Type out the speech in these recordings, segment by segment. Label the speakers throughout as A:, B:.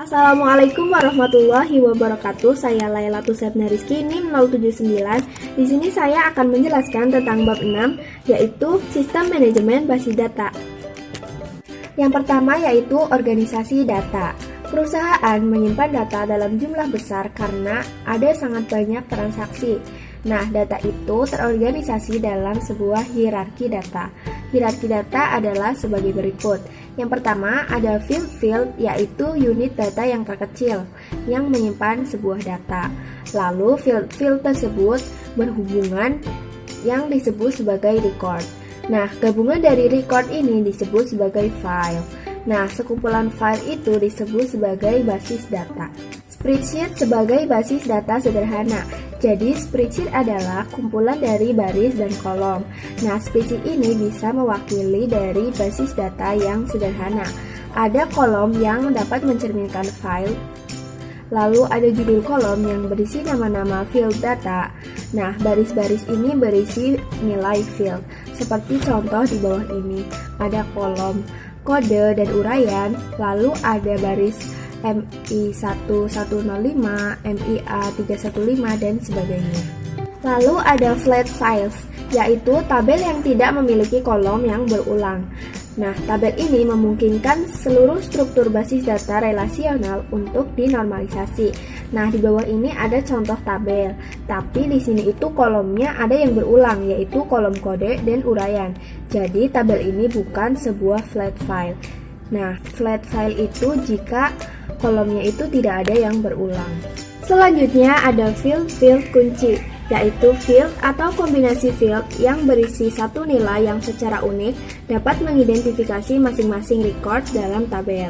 A: Assalamualaikum warahmatullahi wabarakatuh. Saya Lailatul Sepnariski NIM 079. Di sini saya akan menjelaskan tentang bab 6, yaitu sistem manajemen basis data. Yang pertama yaitu organisasi data. Perusahaan menyimpan data dalam jumlah besar karena ada sangat banyak transaksi. Nah, data itu terorganisasi dalam sebuah hierarki data. Hierarki data adalah sebagai berikut. Yang pertama ada field, yaitu unit data yang terkecil yang menyimpan sebuah data. Lalu field tersebut berhubungan yang disebut sebagai record. Nah, gabungan dari record ini disebut sebagai file. Nah, sekumpulan file itu disebut sebagai basis data. Spreadsheet sebagai basis data sederhana. Jadi, spreadsheet adalah kumpulan dari baris dan kolom. Nah, spreadsheet ini bisa mewakili dari basis data yang sederhana. Ada kolom yang dapat mencerminkan file, lalu ada judul kolom yang berisi nama-nama field data. Nah, baris-baris ini berisi nilai field. Seperti contoh di bawah ini, ada kolom kode dan uraian, lalu ada baris MI1105, MIA315, dan sebagainya. Lalu ada flat files, yaitu tabel yang tidak memiliki kolom yang berulang. Nah, tabel ini memungkinkan seluruh struktur basis data relasional untuk dinormalisasi. Nah, di bawah ini ada contoh tabel, tapi di sini itu kolomnya ada yang berulang, yaitu kolom kode dan uraian. Jadi, tabel ini bukan sebuah flat file. Nah, flat file itu jika kolomnya itu tidak ada yang berulang. Selanjutnya ada field kunci, yaitu field atau kombinasi field yang berisi satu nilai yang secara unik dapat mengidentifikasi masing-masing record dalam tabel.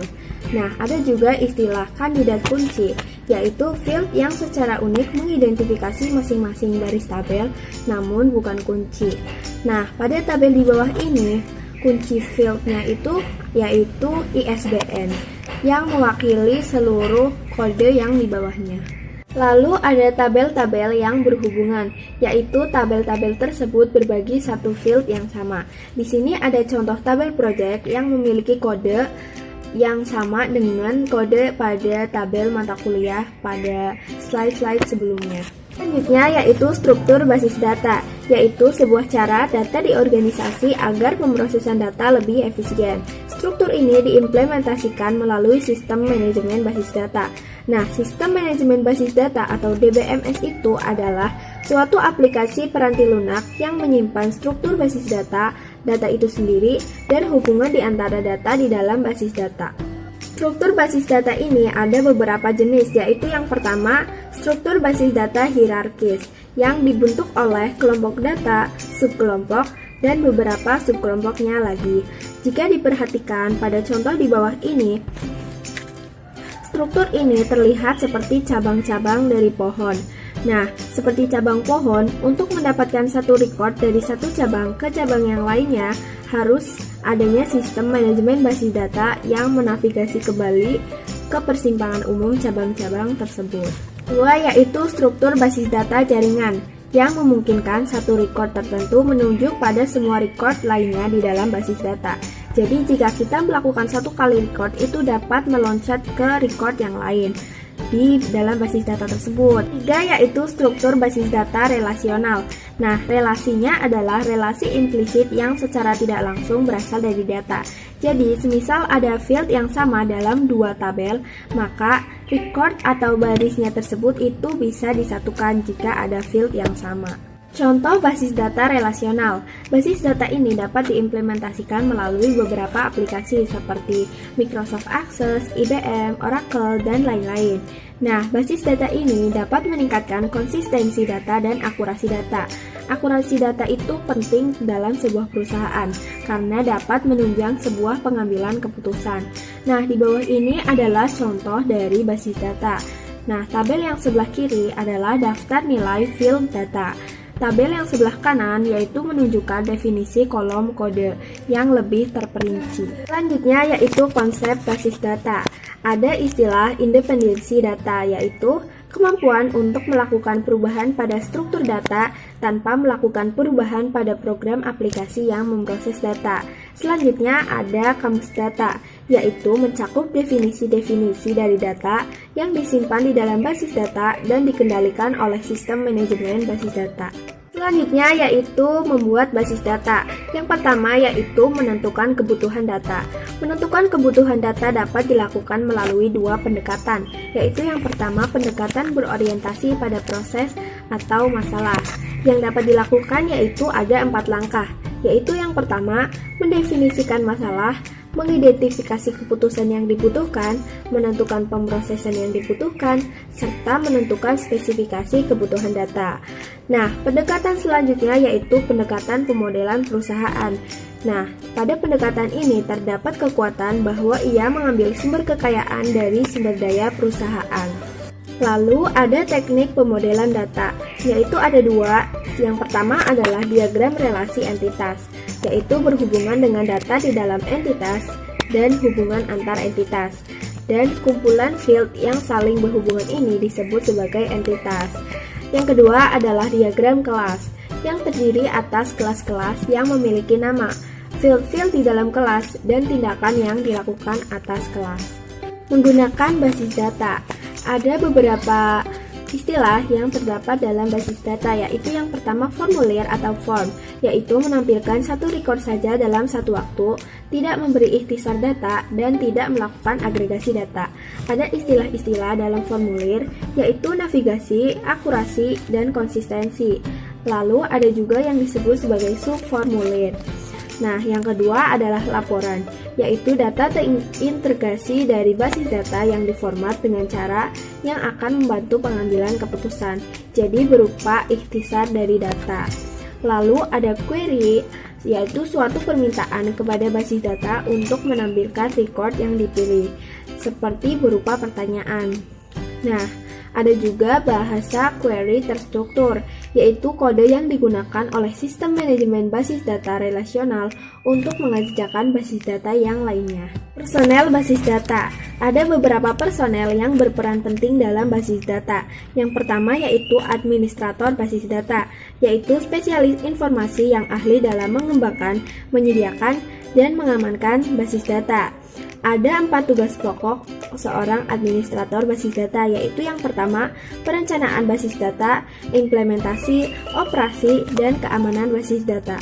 A: Nah, ada juga istilah kandidat kunci, yaitu field yang secara unik mengidentifikasi masing-masing baris tabel, namun bukan kunci. Nah, pada tabel di bawah ini, kunci fieldnya itu yaitu ISBN, yang mewakili seluruh kode yang di bawahnya. Lalu ada tabel-tabel yang berhubungan, yaitu tabel-tabel tersebut berbagi satu field yang sama. Di sini ada contoh tabel project yang memiliki kode yang sama dengan kode pada tabel mata kuliah pada slide-slide sebelumnya. Selanjutnya yaitu struktur basis data, yaitu sebuah cara data diorganisasi agar pemrosesan data lebih efisien. Struktur ini diimplementasikan melalui sistem manajemen basis data. Nah, sistem manajemen basis data atau DBMS itu adalah suatu aplikasi peranti lunak yang menyimpan struktur basis data itu sendiri, dan hubungan di antara data di dalam basis data. Struktur basis data ini ada beberapa jenis, yaitu yang pertama, struktur basis data hierarkis yang dibentuk oleh kelompok data, subkelompok, dan beberapa subkelompoknya lagi. Jika diperhatikan pada contoh di bawah ini, struktur ini terlihat seperti cabang-cabang dari pohon. Nah, seperti cabang pohon, untuk mendapatkan satu record dari satu cabang ke cabang yang lainnya, harus adanya sistem manajemen basis data yang menavigasi kembali ke persimpangan umum cabang-cabang tersebut. Kedua yaitu struktur basis data jaringan, yang memungkinkan satu record tertentu menunjuk pada semua record lainnya di dalam basis data. Jadi jika kita melakukan satu kali record, itu dapat meloncat ke record yang lain di dalam basis data tersebut. Tiga yaitu struktur basis data relasional. Nah, relasinya adalah relasi implisit yang secara tidak langsung berasal dari data. Jadi, semisal ada field yang sama dalam dua tabel, maka record atau barisnya tersebut itu bisa disatukan jika ada field yang sama. Contoh basis data relasional. Basis data ini dapat diimplementasikan melalui beberapa aplikasi seperti Microsoft Access, IBM, Oracle, dan lain-lain. Nah, basis data ini dapat meningkatkan konsistensi data dan akurasi data. Akurasi data itu penting dalam sebuah perusahaan karena dapat menunjang sebuah pengambilan keputusan. Nah, di bawah ini adalah contoh dari basis data. Nah, tabel yang sebelah kiri adalah daftar nilai field data. Tabel yang sebelah kanan yaitu menunjukkan definisi kolom kode yang lebih terperinci. Selanjutnya yaitu konsep basis data. Ada istilah independensi data, yaitu kemampuan untuk melakukan perubahan pada struktur data tanpa melakukan perubahan pada program aplikasi yang memproses data. Selanjutnya ada kamus data, yaitu mencakup definisi-definisi dari data yang disimpan di dalam basis data dan dikendalikan oleh sistem manajemen basis data. Selanjutnya yaitu membuat basis data. Yang pertama yaitu menentukan kebutuhan data. Menentukan kebutuhan data dapat dilakukan melalui dua pendekatan, yaitu yang pertama pendekatan berorientasi pada proses atau masalah. Yang dapat dilakukan yaitu ada 4 langkah, yaitu yang pertama mendefinisikan masalah, mengidentifikasi keputusan yang dibutuhkan, menentukan pemrosesan yang dibutuhkan, serta menentukan spesifikasi kebutuhan data. Nah, pendekatan selanjutnya yaitu pendekatan pemodelan perusahaan. Nah, pada pendekatan ini terdapat kekuatan bahwa ia mengambil sumber kekayaan dari sumber daya perusahaan. Lalu ada teknik pemodelan data, yaitu ada 2. Yang pertama adalah diagram relasi entitas, yaitu berhubungan dengan data di dalam entitas dan hubungan antar entitas. Dan kumpulan field yang saling berhubungan ini disebut sebagai entitas. Yang kedua adalah diagram kelas, yang terdiri atas kelas-kelas yang memiliki nama, field-field di dalam kelas, dan tindakan yang dilakukan atas kelas. Menggunakan basis data, ada beberapa istilah yang terdapat dalam basis data, yaitu yang pertama formulir atau form, yaitu menampilkan satu record saja dalam satu waktu, tidak memberi ikhtisar data, dan tidak melakukan agregasi data. Ada istilah-istilah dalam formulir, yaitu navigasi, akurasi, dan konsistensi. Lalu ada juga yang disebut sebagai subformulir. Nah, yang kedua adalah laporan, yaitu data terintegrasi dari basis data yang diformat dengan cara yang akan membantu pengambilan keputusan, jadi berupa ikhtisar dari data. Lalu ada query, yaitu suatu permintaan kepada basis data untuk menampilkan record yang dipilih, seperti berupa pertanyaan. Nah, ada juga bahasa query terstruktur, yaitu kode yang digunakan oleh sistem manajemen basis data relasional untuk mengerjakan basis data yang lainnya. Personel basis data. Ada beberapa personel yang berperan penting dalam basis data. Yang pertama yaitu administrator basis data, yaitu spesialis informasi yang ahli dalam mengembangkan, menyediakan, dan mengamankan basis data. Ada 4 tugas pokok seorang administrator basis data, yaitu yang pertama, perencanaan basis data, implementasi, operasi, dan keamanan basis data.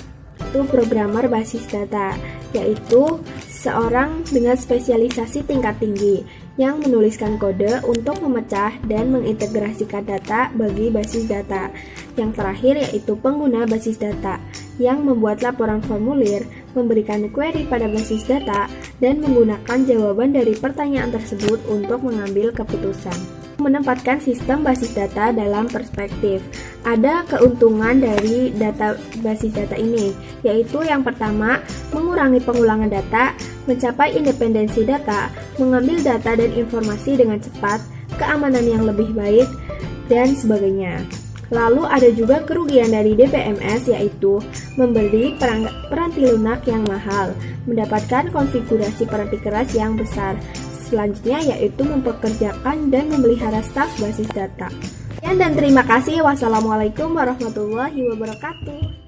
A: Itu programmer basis data, yaitu seorang dengan spesialisasi tingkat tinggi yang menuliskan kode untuk memecah dan mengintegrasikan data bagi basis data. Yang terakhir yaitu pengguna basis data yang membuat laporan formulir, memberikan query pada basis data, dan menggunakan jawaban dari pertanyaan tersebut untuk mengambil keputusan. Menempatkan sistem basis data dalam perspektif. Ada keuntungan dari data basis data ini, yaitu yang pertama, mengurangi pengulangan data, mencapai independensi data, mengambil data dan informasi dengan cepat, keamanan yang lebih baik, dan sebagainya. Lalu ada juga kerugian dari DBMS, yaitu membeli peranti lunak yang mahal, mendapatkan konfigurasi peranti keras yang besar. Selanjutnya yaitu mempekerjakan dan memelihara staf basis data. Dan terima kasih. Wassalamualaikum warahmatullahi wabarakatuh.